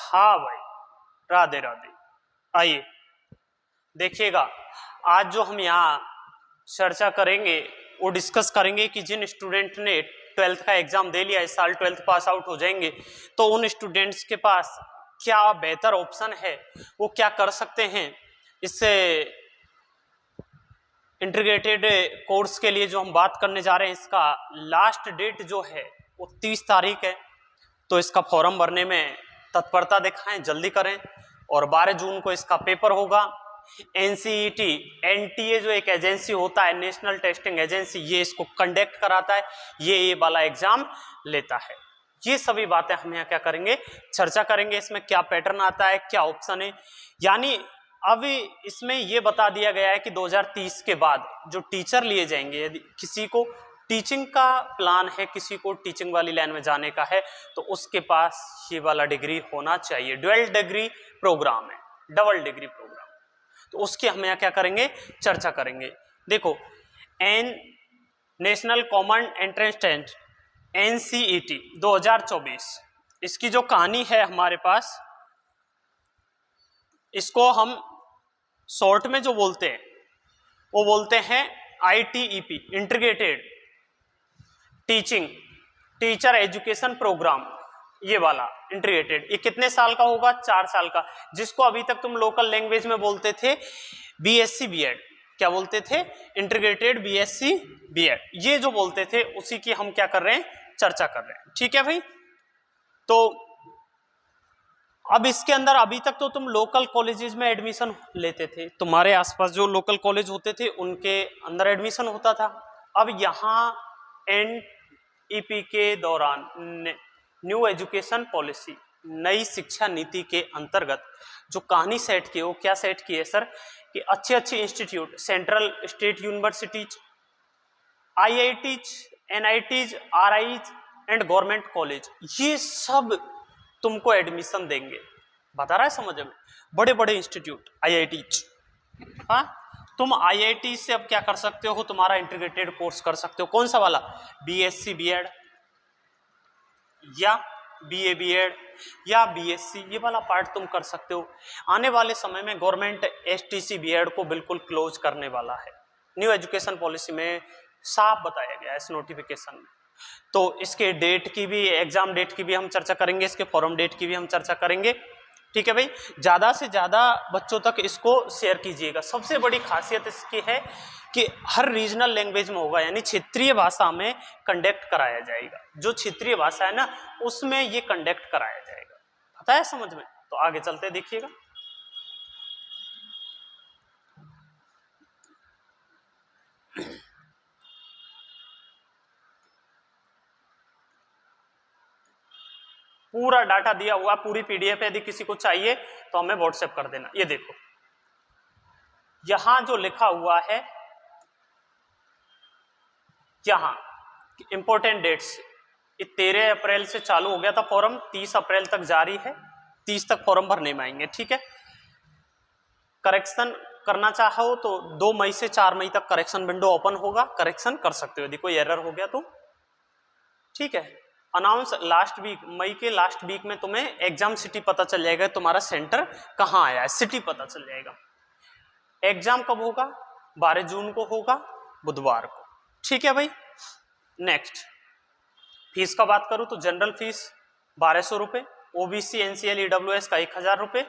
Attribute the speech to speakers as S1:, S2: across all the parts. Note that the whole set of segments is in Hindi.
S1: हाँ भाई, राधे राधे। आइए देखिएगा, आज जो हम यहाँ चर्चा करेंगे वो डिस्कस करेंगे कि जिन स्टूडेंट ने 12th का एग्जाम दे लिया, इस साल 12th पास आउट हो जाएंगे, तो उन स्टूडेंट्स के पास क्या बेहतर ऑप्शन है, वो क्या कर सकते हैं। इससे इंटीग्रेटेड कोर्स के लिए जो हम बात करने जा रहे हैं, इसका लास्ट डेट जो है वो 30 तारीख है। तो इसका फॉर्म भरने में तत्परता दिखाएं, जल्दी करें। और 12 जून को इसका पेपर होगा। NCET NTA जो एक एजेंसी होता है, नेशनल टेस्टिंग एजेंसी, ये इसको कंडक्ट कराता है, ये वाला एग्जाम लेता है। ये सभी बातें हम यहाँ क्या करेंगे, चर्चा करेंगे। इसमें क्या पैटर्न आता है, क्या ऑप्शन है, यानी अभी इसमें ये बता दिया गया है कि 2030 के बाद जो टीचर लिए जाएंगे, यदि किसी को टीचिंग का प्लान है, किसी को टीचिंग वाली लाइन में जाने का है, तो उसके पास ये वाला डिग्री होना चाहिए। डुअल डिग्री प्रोग्राम है, डबल डिग्री प्रोग्राम। तो उसकी हम यहाँ क्या करेंगे, चर्चा करेंगे। देखो, national common entrance test NCET 2024, इसकी जो कहानी है हमारे पास, इसको हम शॉर्ट में जो बोलते हैं वो बोलते हैं ITEP, integrated teacher education programme. ये वाला इंटीग्रेटेड, ये कितने साल का होगा, 4 साल का, जिसको अभी तक तुम लोकल लैंग्वेज में बोलते थे BSc B.Ed। क्या बोलते थे, इंटीग्रेटेड BSc B.Ed, ये जो बोलते थे उसी की हम क्या कर रहे हैं, चर्चा कर रहे हैं। ठीक है भाई। तो अब इसके अंदर अभी तक तो तुम लोकल कॉलेजेस में एडमिशन लेते थे, तुम्हारे आसपास जो लोकल कॉलेज होते थे उनके अंदर एडमिशन होता था। अब यहाँ NEP के दौरान न्यू एजुकेशन पॉलिसी, नई शिक्षा नीति के अंतर्गत जो कहानी सेट की, वो क्या सेट की है सर, कि अच्छे अच्छे institute, central state universities, IITs, NITs, RIs and government college, ये सब तुमको एडमिशन देंगे। बता रहा है समझ में, बड़े बड़े इंस्टीट्यूट IITs। हाँ, तुम IIT से अब क्या कर सकते हो, तुम्हारा इंटीग्रेटेड कोर्स कर सकते हो। कौन सा वाला, BSc B.Ed या BA B.Ed या BSc, ये वाला पार्ट तुम कर सकते हो। आने वाले समय में गवर्नमेंट STC B.Ed को बिल्कुल क्लोज करने वाला है, न्यू एजुकेशन पॉलिसी में साफ बताया गया है इस नोटिफिकेशन में। तो इसके डेट की भी, एग्जाम डेट की भी हम चर्चा करेंगे, इसके फॉर्म डेट की भी हम चर्चा करेंगे। ठीक है भाई, ज्यादा से ज्यादा बच्चों तक इसको शेयर कीजिएगा। सबसे बड़ी खासियत इसकी है कि हर रीजनल लैंग्वेज में होगा, यानी क्षेत्रीय भाषा में कंडक्ट कराया जाएगा। जो क्षेत्रीय भाषा है ना, उसमें ये कंडक्ट कराया जाएगा। पता है समझ में। तो आगे चलते देखिएगा। पूरा डाटा दिया हुआ, पूरी PDF यदि किसी को चाहिए तो हमें व्हाट्सएप कर देना। ये देखो, यहां जो लिखा हुआ है, यहां इंपॉर्टेंट डेट्स, ये 13 अप्रैल से चालू हो गया था फॉर्म, 30 अप्रैल तक जारी है, 30 तक फॉर्म भरने में आएंगे। ठीक है, करेक्शन करना चाहो तो 2 मई से 4 मई तक करेक्शन विंडो ओपन होगा, करेक्शन कर सकते हो यदि कोई एरर हो गया तो। ठीक है, अनाउंस लास्ट वीक, मई के लास्ट वीक में तुम्हें एग्जाम सिटी पता चल जाएगा, तुम्हारा सेंटर कहाँ आया है, सिटी पता चल जाएगा। एग्जाम कब होगा, 12 जून को होगा, बुधवार को। ठीक है भाई। नेक्स्ट, फीस का बात करूं तो जनरल फीस 1200 रुपये, OBC NCL EWS का 1000 रुपये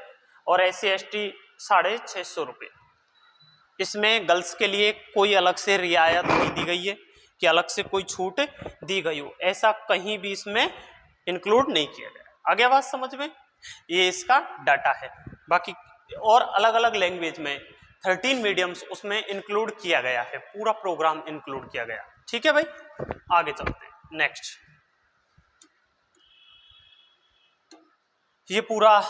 S1: और SC ST 650 रुपये। इसमें गर्ल्स के लिए कोई अलग से रियायत नहीं दी गई है कि अलग से कोई छूट दी गई हो, ऐसा कहीं भी इसमें इंक्लूड नहीं किया गया। आगे बात समझ में, ये इसका डाटा है। बाकी और अलग अलग लैंग्वेज में 13 मीडियम्स उसमें इंक्लूड किया गया है, पूरा प्रोग्राम इंक्लूड किया गया। ठीक है भाई, आगे चलते हैं। नेक्स्ट, ये पूरा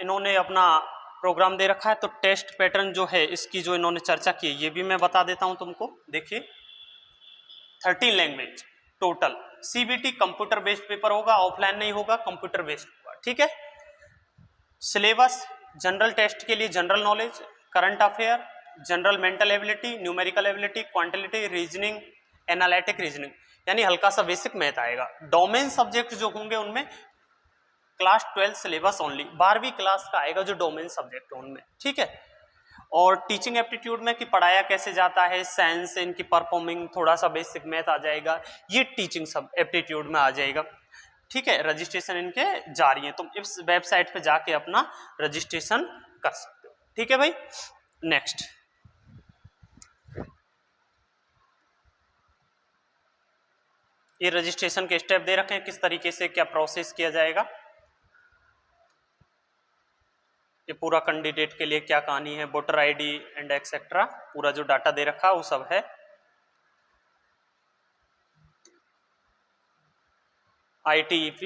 S1: इन्होंने अपना प्रोग्राम दे रखा है, तो टेस्ट पैटर्न जो है इसकी जो इन्होंने चर्चा की है, ये भी मैं बता देता हूं तुमको। देखिए, 13 language total. CBT computer based paper होगा, ऑफलाइन नहीं होगा, कंप्यूटर बेस्ड होगा। ठीक है, सिलेबस जनरल टेस्ट के लिए general knowledge, current affair, general mental ability, numerical ability, quantitative reasoning, analytic reasoning, यानी हल्का सा बेसिक मैथ आएगा। डोमेन सब्जेक्ट जो होंगे उनमें क्लास 12 सिलेबस ओनली, 12वीं क्लास का आएगा जो डोमेन सब्जेक्ट उनमें, ठीक है। और टीचिंग एप्टीट्यूड में कि पढ़ाया कैसे जाता है, साइंस इनकी परफॉर्मिंग, थोड़ा सा बेसिक मैथ आ जाएगा, ये टीचिंग सब एप्टीट्यूड में आ जाएगा, ठीक है। रजिस्ट्रेशन इनके जारी है, तुम इस वेबसाइट पे जाके अपना रजिस्ट्रेशन कर सकते हो, ठीक है भाई। नेक्स्ट, ये रजिस्ट्रेशन के स्टेप दे रखे हैं, किस तरीके से क्या प्रोसेस किया जाएगा, ये पूरा कैंडिडेट के लिए क्या कहानी है, वोटर आईडी एंड एक्सेट्रा, पूरा जो डाटा दे रखा वो सब है। ITEP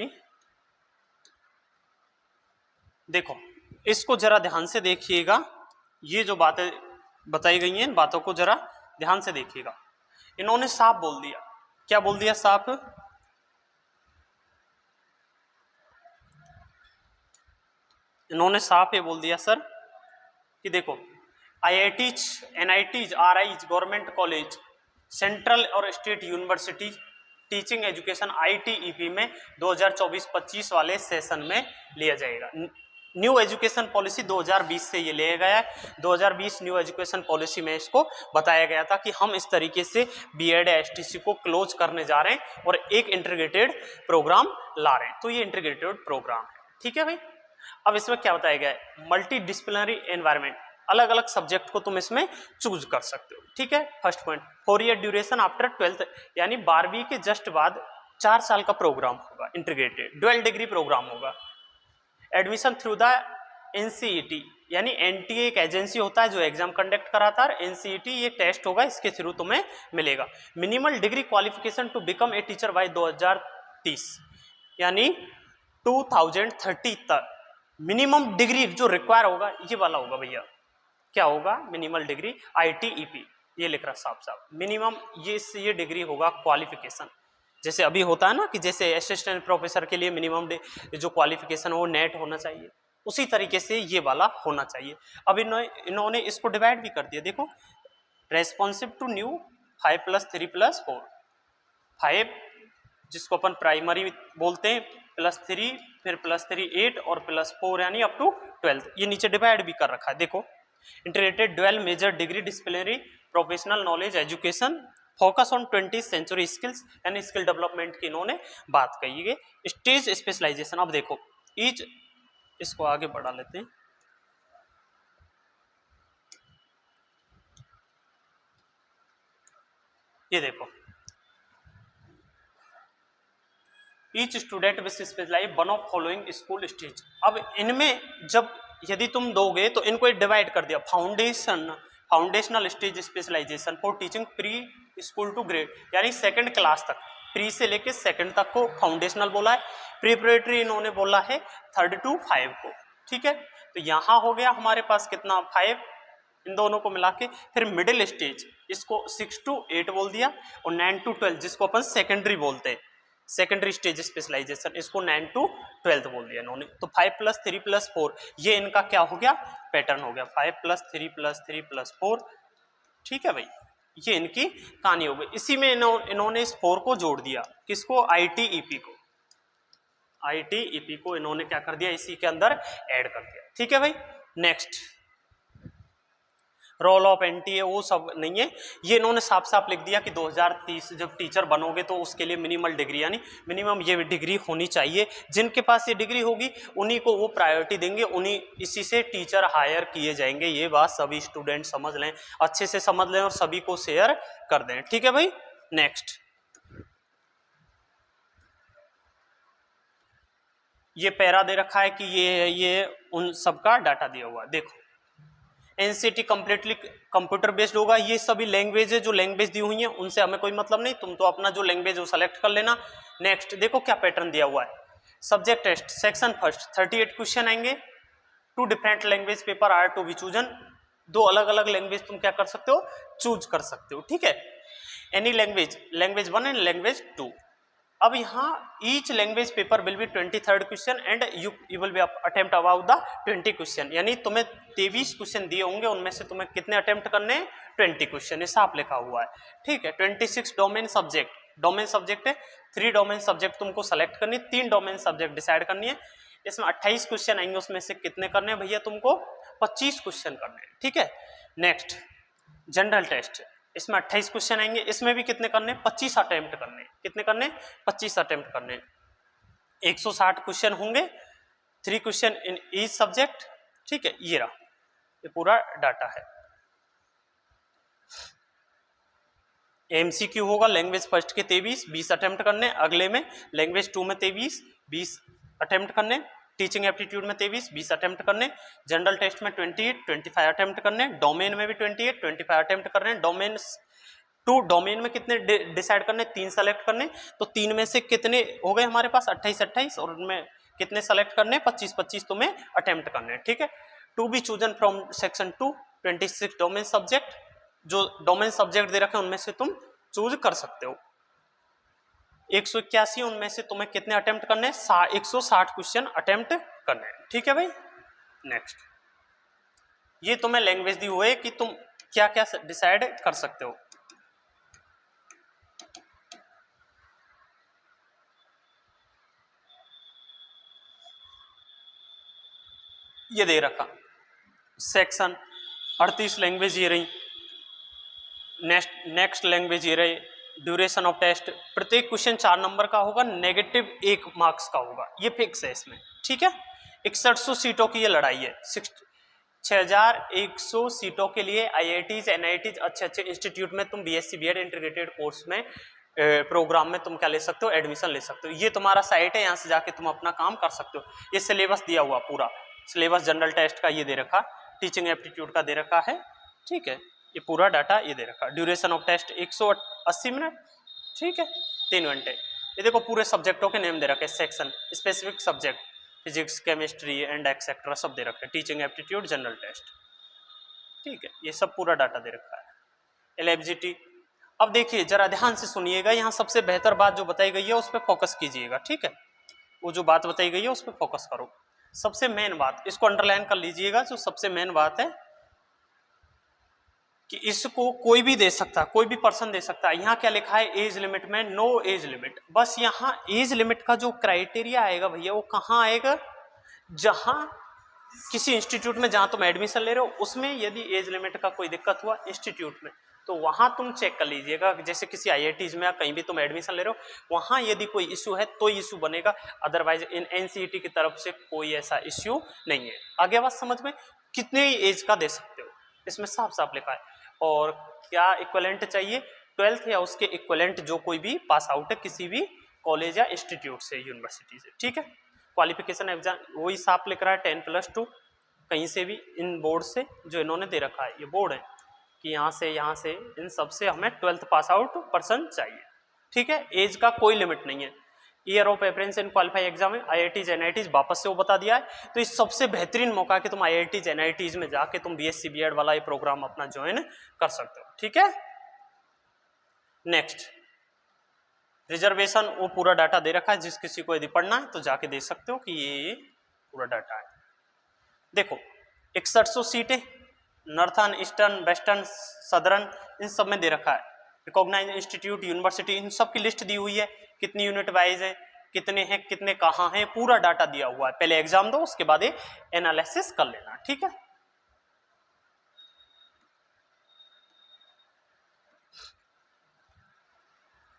S1: देखो, इसको जरा ध्यान से देखिएगा, ये जो बातें बताई गई हैं इन बातों को जरा ध्यान से देखिएगा। इन्होंने साफ बोल दिया, क्या बोल दिया साफ, इन्होंने साफ ये बोल दिया सर कि देखो IITs, NITs, RIs, government college, central और state university teaching education ITEP में 2024-25 वाले सेशन में लिया जाएगा। न्यू एजुकेशन पॉलिसी 2020 से ये लिया गया है, 2020 न्यू एजुकेशन पॉलिसी में इसको बताया गया था कि हम इस तरीके से BEd STC को क्लोज करने जा रहे हैं और एक इंटीग्रेटेड प्रोग्राम ला रहे हैं, तो ये इंटीग्रेटेड प्रोग्राम है, ठीक है भाई। अब इसमें क्या बताया गया है, मल्टी डिसिप्लिनरी एनवायरनमेंट, अलग अलग सब्जेक्ट को तुम इसमें चूज कर सकते हो, ठीक है। First point, 4 year duration after 12th, यानी 12वीं के जस्ट बाद 4 साल का प्रोग्राम होगा, इंटीग्रेटेड ड्यूअल डिग्री प्रोग्राम होगा। एडमिशन थ्रू द NCET, यानी NTA एक एजेंसी होता है जो एग्जाम कंडक्ट कराता है, NCET ये टेस्ट होगा, इसके थ्रू तुम्हें मिलेगा। Minimal degree qualification to become a teacher by 2030, यानी 2030 तक मिनिमम डिग्री जो रिक्वायर होगा ये वाला होगा भैया, क्या होगा, मिनिमल डिग्री ITEP, ये लिख रहा साफ साफ, मिनिमम ये डिग्री होगा क्वालिफिकेशन। जैसे अभी होता है ना कि जैसे असिस्टेंट प्रोफेसर के लिए मिनिमम जो क्वालिफिकेशन है वो नेट होना चाहिए, उसी तरीके से ये वाला होना चाहिए। अब इन्होंने इसको डिवाइड भी कर दिया, देखो रेस्पॉन्सिव टू न्यू 5+3+4, 5 जिसको अपन प्राइमरी बोलते हैं, +3, फिर +3 8 और +4 यानी अप टू 12th, ये नीचे डिवाइड भी कर रखा है। देखो integrated dual major degree disciplinary professional knowledge education, focus on 20th century skills यानी स्किल डेवलपमेंट की इन्होंने बात कही है। स्टेज स्पेशलाइजेशन, अब देखो ईच, इसको आगे बढ़ा लेते हैं, ये देखो each student will specialise one of following school stage. अब इनमें जब यदि तुम दोगे तो इनको डिवाइड कर दिया, foundational stage specialisation for teaching pre school to grade, यानी 2nd क्लास तक, प्री से लेके 2nd तक को फाउंडेशनल बोला है, प्रिपरेटरी इन्होंने बोला है 3rd to 5 को, ठीक है। तो यहाँ हो गया हमारे पास कितना, 5, इन दोनों को मिला के। फिर मिडिल स्टेज इसको 6 to 8 बोल दिया, और 9 to 12 जिसको अपन सेकेंडरी बोलते हैं, सेकेंडरी स्टेज स्पेशलाइजेशन, इसको 9 to 12 बोल दिया इन्होंने। तो 5+3+4 ये इनका क्या हो गया, पैटर्न हो गया, 5+3+3+4, ठीक है भाई, ये इनकी कहानी हो गई। इसी में इन्होंने इस 4 को जोड़ दिया, किसको, ITEP को, ITEP को इन्होंने क्या कर दिया, इसी के अंदर ऐड कर दिया, ठीक है भाई। नेक्स्ट, रोल ऑफ NTA वो सब नहीं है, ये इन्होंने साफ साफ लिख दिया कि 2030 जब टीचर बनोगे तो उसके लिए मिनिमल डिग्री, यानी मिनिमम ये डिग्री होनी चाहिए, जिनके पास ये डिग्री होगी उन्हीं को वो प्रायोरिटी देंगे, उन्हीं इसी से टीचर हायर किए जाएंगे। ये बात सभी स्टूडेंट समझ लें, अच्छे से समझ लें और सभी को शेयर कर दें, ठीक है भाई। नेक्स्ट, ये पैरा दे रखा है कि ये उन सबका डाटा दिया हुआ है। देखो NCT कंप्लीटली कंप्यूटर बेस्ड होगा, ये सभी लैंग्वेज है जो लैंग्वेज दी हुई है उनसे हमें कोई मतलब नहीं, तुम तो अपना जो लैंग्वेज वो सेलेक्ट कर लेना। नेक्स्ट देखो क्या पैटर्न दिया हुआ है, subject test section first 38 question आएंगे, 2 different language paper are to be chosen, 2 अलग अलग लैंग्वेज तुम क्या कर सकते हो, चूज कर सकते हो, ठीक है। Any language, language 1 and language 2। अब यहाँ each language paper will be 23rd question and you will be attempt about the 20 question, यानी तुम्हें 23 क्वेश्चन दिए होंगे, उनमें से तुम्हें कितने अटेम्प्ट करने हैं, 20 क्वेश्चन, ये साफ लिखा हुआ है, ठीक है। 26 डोमेन सब्जेक्ट है, 3 डोमेन सब्जेक्ट तुमको सेलेक्ट करनी है, 3 डोमेन सब्जेक्ट डिसाइड करनी है। इसमें 28 क्वेश्चन आएंगे, उसमें से कितने करने हैं भैया तुमको? 25 क्वेश्चन करने हैं, ठीक है। नेक्स्ट जनरल टेस्ट, इसमें 28 क्वेश्चन आएंगे, इसमें भी कितने करने? 25 अटेम्प्ट करने। कितने करने? 25 अटेम्प्ट करने। 160 क्वेश्चन होंगे, 3 क्वेश्चन इन ईच सब्जेक्ट, ठीक है। ये रहा, ये पूरा डाटा है। एमसीक्यू होगा लैंग्वेज फर्स्ट के 23, 20 अटेम्प्ट करने, अगले में लैंग्वेज 2 में 23, 20 अटेम्प्ट करने, टीचिंग एप्टीट्यूड में 23, 20 अटेम्प्ट करने, जनरल टेस्ट में 28, 25 अटेम्प्ट करने, डोमेन में भी 28, 25 अटेम्प्ट करने। डोमेन 2, डोमेन में कितने डिसाइड करने? 3 सेलेक्ट करने। तो 3 में से कितने हो गए हमारे पास? 28, और उनमें कितने सेलेक्ट करने? 25 तुम्हें अटेम्प्ट करने, ठीक है। To be chosen from section 2, 26 domain subject, जो डोमेन सब्जेक्ट दे रखे हैं उनमें से तुम चूज कर सकते हो। 181, उनमें से तुम्हें कितने अटेम्प्ट करने? 160 क्वेश्चन अटेम्प्ट करने, ठीक है भाई। नेक्स्ट, ये तुम्हें लैंग्वेज दी हुई है कि तुम क्या क्या डिसाइड कर सकते हो। ये दे रखा सेक्शन 38 लैंग्वेज ये रही, नेक्स्ट लैंग्वेज ये रही, ड्यूरेशन ऑफ टेस्ट, प्रत्येक क्वेश्चन 4 नंबर का होगा, नेगेटिव 1 मार्क्स का होगा, ये फिक्स है इसमें, ठीक है। 6100 सीटों की ये लड़ाई है। 6100 सीटों के लिए IITs NITs अच्छे इंस्टीट्यूट में तुम BSc BEd इंटीग्रेटेड कोर्स में प्रोग्राम में तुम क्या ले सकते हो? एडमिशन ले सकते हो। ये तुम्हारा साइट है, यहाँ से जाके तुम अपना काम कर सकते हो। ये सिलेबस दिया हुआ पूरा, सिलेबस जनरल टेस्ट का ये दे रखा, टीचिंग एप्टीट्यूड का दे रखा है, ठीक है। ये पूरा डाटा ये दे रखा। ड्यूरेशन ऑफ टेस्ट 180 मिनट, ठीक है, 3 घंटे। ये देखो पूरे सब्जेक्टों के नेम दे रखे, section, specific subject, physics, chemistry and etcetera सब दे रखे, टीचिंग एप्टीट्यूड, जनरल टेस्ट, ठीक है। ये सब पूरा डाटा दे रखा है। एलिजिबिलिटी, अब देखिए जरा ध्यान से सुनिएगा, यहाँ सबसे बेहतर बात जो बताई गई है उस पर फोकस कीजिएगा, ठीक है। वो जो बात बताई गई है उस पर फोकस करो। सबसे मेन बात, इसको अंडरलाइन कर लीजिएगा, जो सबसे मेन बात है कि इसको कोई भी दे सकता है, कोई भी पर्सन दे सकता है। यहाँ क्या लिखा है? एज लिमिट में नो एज लिमिट। बस यहाँ एज लिमिट का जो क्राइटेरिया आएगा भैया वो कहाँ आएगा? जहाँ किसी इंस्टीट्यूट में जहाँ तुम एडमिशन ले रहे हो उसमें यदि एज लिमिट का कोई दिक्कत हुआ इंस्टीट्यूट में, तो वहाँ तुम चेक कर लीजिएगा। जैसे किसी IITs में या कहीं भी तुम एडमिशन ले रहे हो, वहाँ यदि कोई इश्यू है तो इश्यू बनेगा, अदरवाइज इन NCERT की तरफ से कोई ऐसा इश्यू नहीं है। आगे बात समझ में? कितने ही एज का दे सकते हो, इसमें साफ साफ लिखा है। और क्या इक्विवेलेंट चाहिए? 12th या उसके इक्विवेलेंट जो कोई भी पास आउट है किसी भी कॉलेज या इंस्टीट्यूट से, यूनिवर्सिटी से, ठीक है। क्वालिफिकेशन एग्जाम वही साफ लिख रहा है 10+2, कहीं से भी इन बोर्ड से जो इन्होंने दे रखा है, ये बोर्ड है कि यहाँ से इन सब से हमें 12th पास आउट पर्सन चाहिए, ठीक है। एज का कोई लिमिट नहीं है। Year of appearance in qualify exam है IITs NITs, वापस से वो बता दिया है। तो इस सबसे बेहतरीन मौका है कि तुम IITs NITs में जाके तुम BSc BEd वाला ये प्रोग्राम अपना ज्वाइन कर सकते हो, ठीक है। नेक्स्ट, रिजर्वेशन, वो पूरा डाटा दे रखा है, जिस किसी को यदि पढ़ना है तो जाके देख सकते हो कि ये पूरा डाटा है। देखो 6100 सीटें नॉर्थर्न, ईस्टर्न, वेस्टर्न, सदर्न, इन सब में दे रखा है। रिकॉग्नाइज इंस्टीट्यूट, यूनिवर्सिटी, इन सब की लिस्ट दी हुई है, कितनी यूनिट वाइज है, कितने हैं, कितने कहाँ हैं, पूरा डाटा दिया हुआ है। पहले एग्जाम दो, उसके बाद एनालिसिस कर लेना, ठीक है।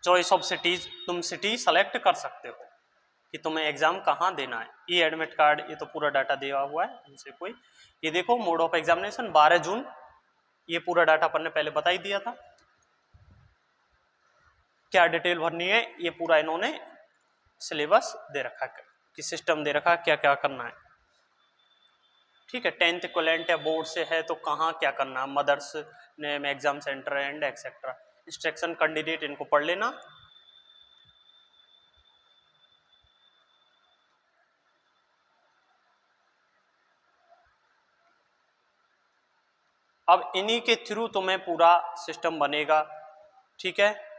S1: चॉइस ऑफ सिटीज, तुम सिटी सेलेक्ट कर सकते हो कि तुम्हें एग्जाम कहाँ देना है। ये एडमिट कार्ड, ये तो पूरा डाटा दिया हुआ है, इनसे कोई। ये देखो मोड ऑफ एग्जामिनेशन 12 जून, ये पूरा डाटा अपन ने पहले बता ही दिया था। क्या डिटेल भरनी है, ये पूरा इन्होंने सिलेबस दे रखा है कि सिस्टम दे रखा है क्या क्या करना है, ठीक है। 10th इक्विवेलेंट है, बोर्ड से है तो कहाँ क्या करना है, mother's name, exam centre and etcetera. Instruction candidate, इनको पढ़ लेना। अब इन्हीं के थ्रू तुम्हें पूरा सिस्टम बनेगा, ठीक है।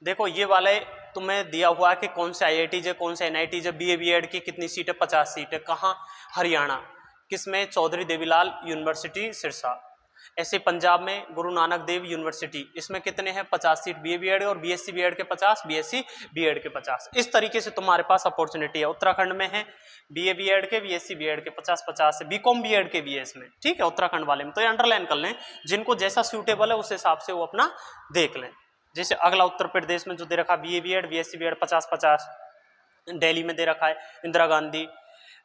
S1: देखो ये वाले तुम्हें दिया हुआ है कि कौन से IITs है, कौन से NITs है, BA BEd की कितनी सीट है, 50 सीट है। कहाँ? हरियाणा, किसमें? चौधरी देवीलाल यूनिवर्सिटी सिरसा। ऐसे पंजाब में गुरु नानक देव यूनिवर्सिटी, इसमें कितने हैं 50 सीट बीए बीएड और बीएससी बीएड के 50, बीएससी बीएड के 50। इस तरीके से तुम्हारे पास अपॉर्चुनिटी है। उत्तराखंड में है बीए बीएड के, बीएससी बीएड के 50-50 है, बीकॉम बीएड के भी है इसमें, ठीक है, उत्तराखंड वाले में। तो ये अंडरलाइन कर लें, जिनको जैसा सूटेबल है उस हिसाब से वो अपना देख लें। जैसे अगला उत्तर प्रदेश में जो दे रखा BA BEd BSc BEd 50-50, Delhi में दे रखा है इंदिरा गांधी,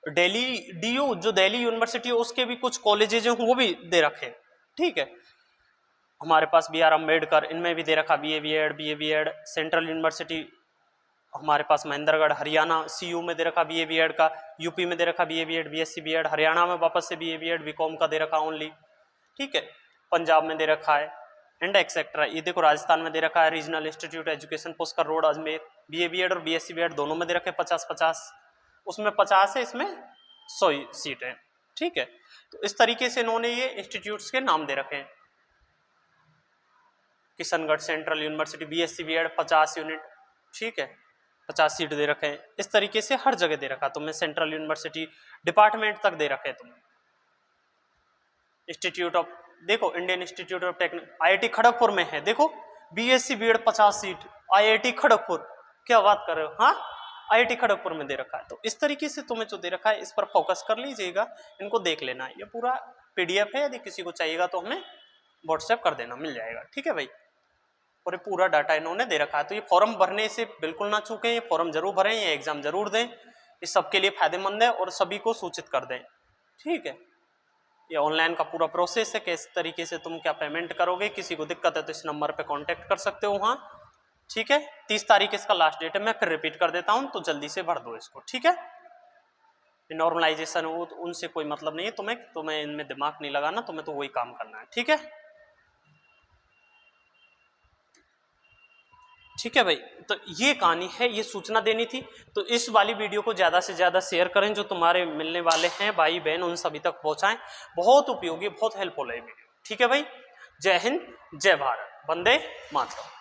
S1: दिल्ली डीयू जो दिल्ली यूनिवर्सिटी है उसके भी कुछ कॉलेजेज हैं वो भी दे रखे, ठीक है। हमारे पास बी आर अम्बेडकर, इनमें भी दे रखा बीए बीएड। सेंट्रल यूनिवर्सिटी हमारे पास महेंद्रगढ़ हरियाणा, सीयू में दे रखा बीए बीएड का, यूपी में दे रखा BA BEd BSc BEd, Haryana में वापस से बीए बीएड बीकॉम का दे रखा ओनली, ठीक है। पंजाब में दे रखा है एंड एक्सेट्रा। ये देखो राजस्थान में दे रखा है regional institute education Pushkar road Ajmer, BA BEd और बीएससी बीएड दोनों में दे रखे 50-50, उसमें 50 है, इसमें 100 सीट है, ठीक है। तो इस तरीके से इन्होंने ये इंस्टीट्यूट्स के नाम दे रखे हैं। Kishangarh central university BSc BEd 50 unit, ठीक है, 50 सीट दे रखे हैं। इस तरीके से हर जगह दे रखा तुम्हें, सेंट्रल यूनिवर्सिटी डिपार्टमेंट तक दे रखे तुम्हें। इंस्टीट्यूट ऑफ देखो Indian institute of technology IIT Kharagpur में है, देखो BSc BEd 50 seat IIT Kharagpur, क्या बात कर रहे हो, हाँ आईआईटी खड़गपुर में दे रखा है। तो इस तरीके से तुम्हें जो दे रखा है इस पर फोकस कर लीजिएगा, इनको देख लेना है। ये पूरा पीडीएफ है, यदि किसी को चाहिएगा तो हमें व्हाट्सएप कर देना, मिल जाएगा, ठीक है भाई। और ये पूरा डाटा इन्होंने दे रखा है। तो ये फॉर्म भरने से बिल्कुल ना चूकें, ये फॉर्म जरूर भरें, ये एग्जाम जरूर दें, ये सबके लिए फायदेमंद है और सभी को सूचित कर दें, ठीक है। ये ऑनलाइन का पूरा प्रोसेस है, किस तरीके से तुम क्या पेमेंट करोगे, किसी को दिक्कत है तो इस नंबर पे कांटेक्ट कर सकते हो वहाँ, ठीक है। 30 तारीख इसका लास्ट डेट है, मैं फिर रिपीट कर देता हूँ, तो जल्दी से भर दो इसको, ठीक है। नॉर्मलाइजेशन हो तो उनसे कोई मतलब नहीं है, तुम्हें इनमें दिमाग नहीं लगाना, तुम्हें तो वही काम करना है, ठीक है, ठीक है भाई। तो ये कहानी है, ये सूचना देनी थी। तो इस वाली वीडियो को ज़्यादा से ज़्यादा शेयर करें, जो तुम्हारे मिलने वाले हैं भाई बहन उन सभी तक पहुंचाएं। बहुत उपयोगी, बहुत हेल्पफुल है वीडियो, ठीक है भाई। जय हिंद, जय भारत, वंदे मातरम।